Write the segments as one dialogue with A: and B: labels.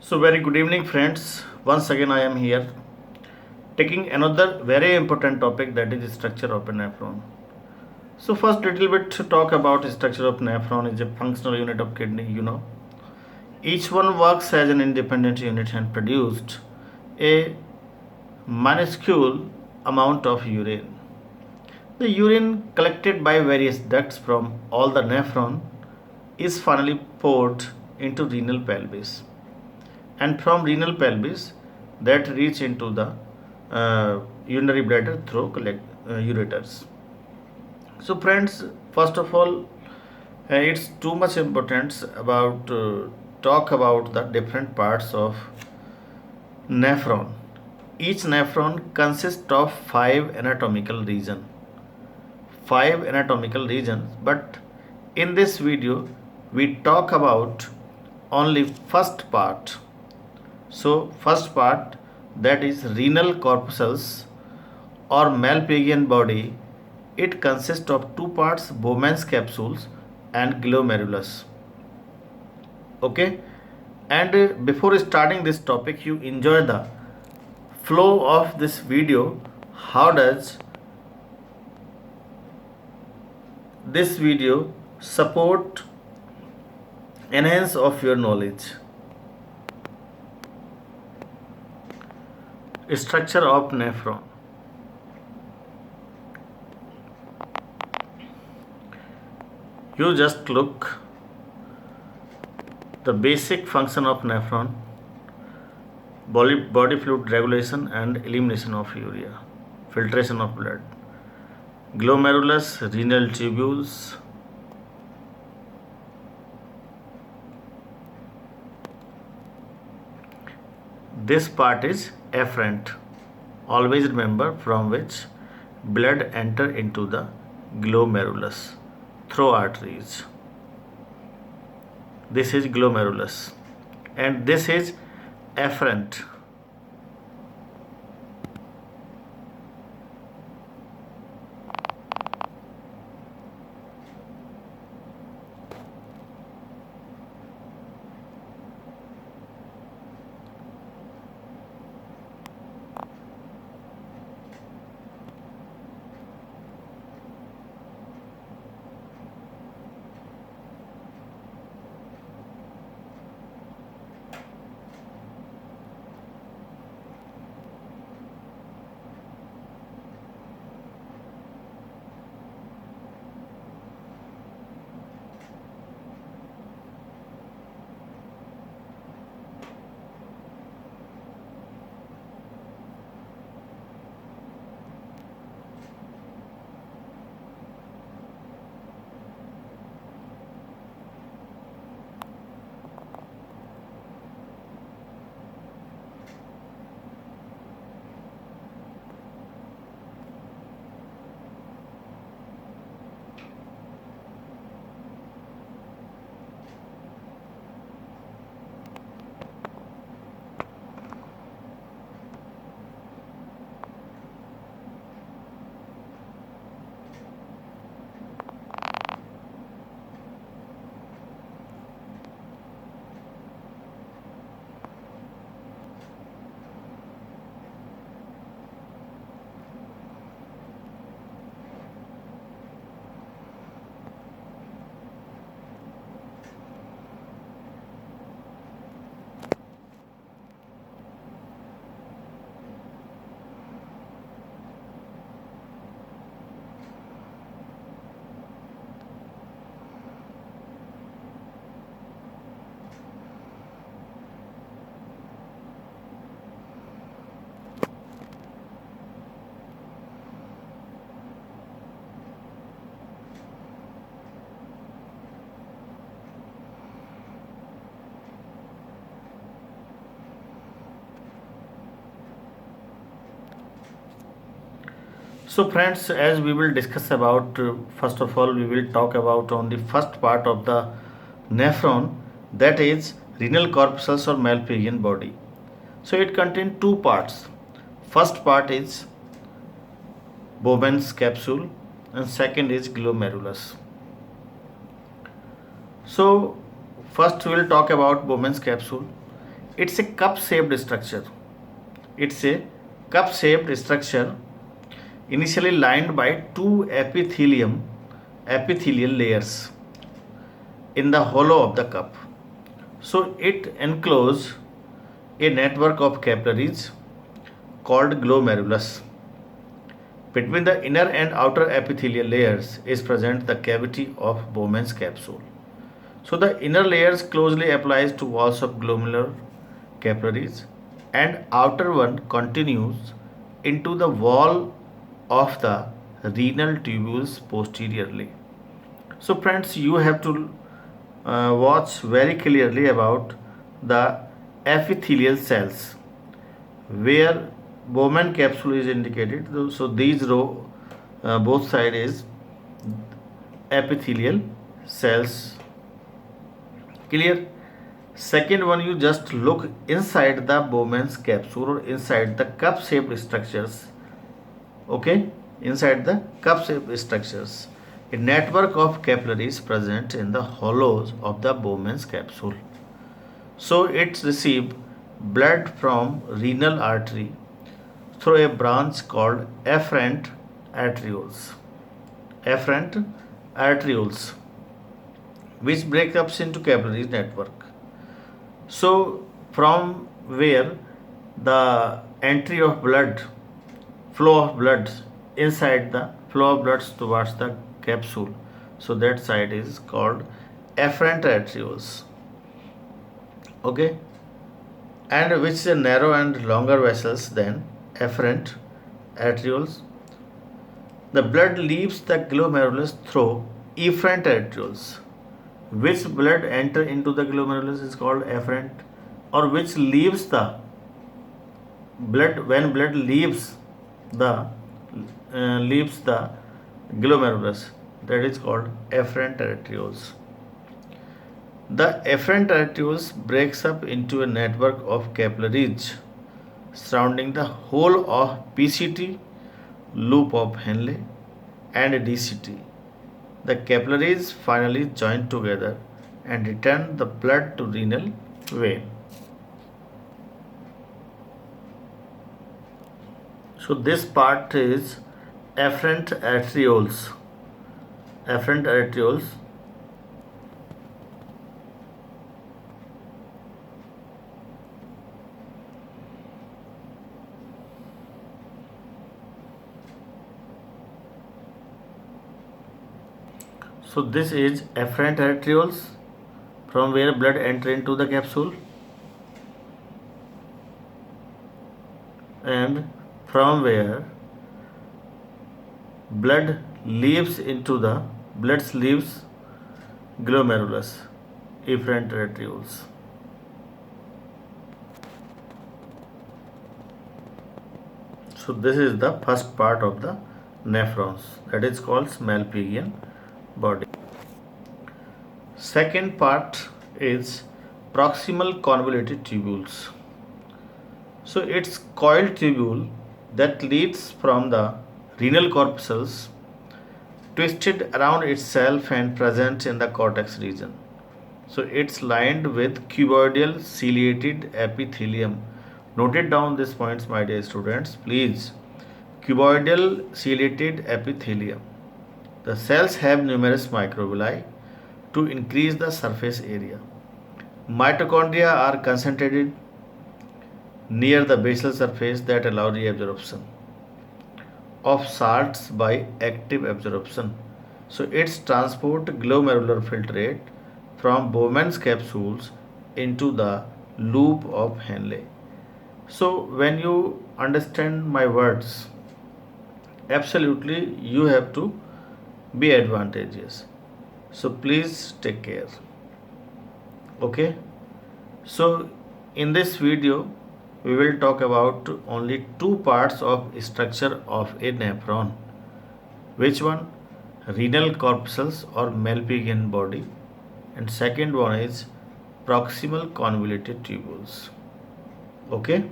A: So very good evening friends. Once again I am here taking another very important topic, that is structure of a nephron. So first little bit to talk about structure of nephron is a functional unit of kidney. Each one works as an independent unit and produced a minuscule amount of urine. The urine collected by various ducts from all the nephron is finally poured into renal pelvis, and from renal pelvis that reach into the urinary bladder through ureters. So friends, first of all, it's too much importance about talk about the different parts of nephron. Each nephron consists of five anatomical regions, but in this video we talk about only first part. So first part, that is renal corpuscles or Malpighian body, it consists of two parts, Bowman's capsules and glomerulus. Okay, and before starting this topic, you enjoy the flow of this video. How does this video support enhance of your knowledge? Structure of nephron. You just look the basic function of nephron: body fluid regulation and elimination of urea, filtration of blood. Glomerulus, renal tubules. This part is afferent. Always remember from which blood enter into the glomerulus through arteries. This is glomerulus and this is afferent. So friends, as we will discuss about, first of all we will talk about on the first part of the nephron, that is renal corpuscles or Malpighian body. So it contains two parts. First part is Bowman's capsule and second is glomerulus. So first we will talk about Bowman's capsule. It's a cup-shaped structure. It's a cup-shaped structure initially lined by two epithelial layers in the hollow of the cup. So it encloses a network of capillaries called glomerulus. Between the inner and outer epithelial layers is present the cavity of Bowman's capsule. So the inner layers closely applies to walls of glomerular capillaries and outer one continues into the wall of the renal tubules posteriorly. So friends, you have to watch very clearly about the epithelial cells where Bowman capsule is indicated. So these row both side is epithelial cells. Clear? Second one, you just look inside the Bowman's capsule or inside the cup shaped structures. Okay, inside the cup shaped structures, a network of capillaries present in the hollows of the Bowman's capsule. So it receives blood from renal artery through a branch called afferent arterioles. Afferent arterioles, which break up into capillaries network. So from where the entry of blood, flow of blood inside the flow of blood towards the capsule, so that side is called afferent arterioles. Okay, and which is a narrow and longer vessels than afferent arterioles. The blood leaves the glomerulus through efferent arterioles. Which blood enter into the glomerulus is called afferent, or which leaves the blood when blood leaves the glomerulus, that is called afferent arterioles. The afferent arterioles breaks up into a network of capillaries surrounding the whole of PCT, loop of Henle, and DCT. The capillaries finally join together and return the blood to renal vein. So this part is afferent arterioles. Afferent arterioles. So this is afferent arterioles from where blood enter into the capsule, and from where blood leaves glomerulus, efferent arterioles. So this is the first part of the nephrons, that is called Malpighian body. Second part is proximal convoluted tubules. So it's coiled tubule that leads from the renal corpuscles, twisted around itself and present in the cortex region. So it's lined with cuboidal ciliated epithelium. Note it down these points, my dear students, please. Cuboidal ciliated epithelium. The cells have numerous microvilli to increase the surface area. Mitochondria are concentrated near the basal surface that allow reabsorption of salts by active absorption. So it's transport glomerular filtrate from Bowman's capsules into the loop of Henle. So when you understand my words, absolutely you have to be advantageous. So please take care. Okay. So in this video we will talk about only two parts of structure of a nephron. Which one? Renal corpuscles or Malpighian body, and second one is proximal convoluted tubules. Okay,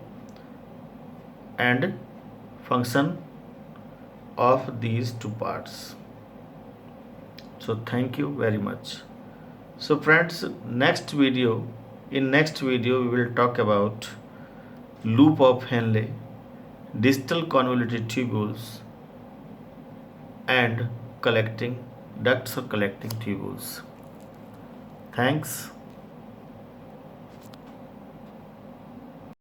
A: and function of these two parts. So thank you very much. So friends, next video In next video, we will talk about loop of Henle, distal convoluted tubules, and collecting ducts or collecting tubules. Thanks.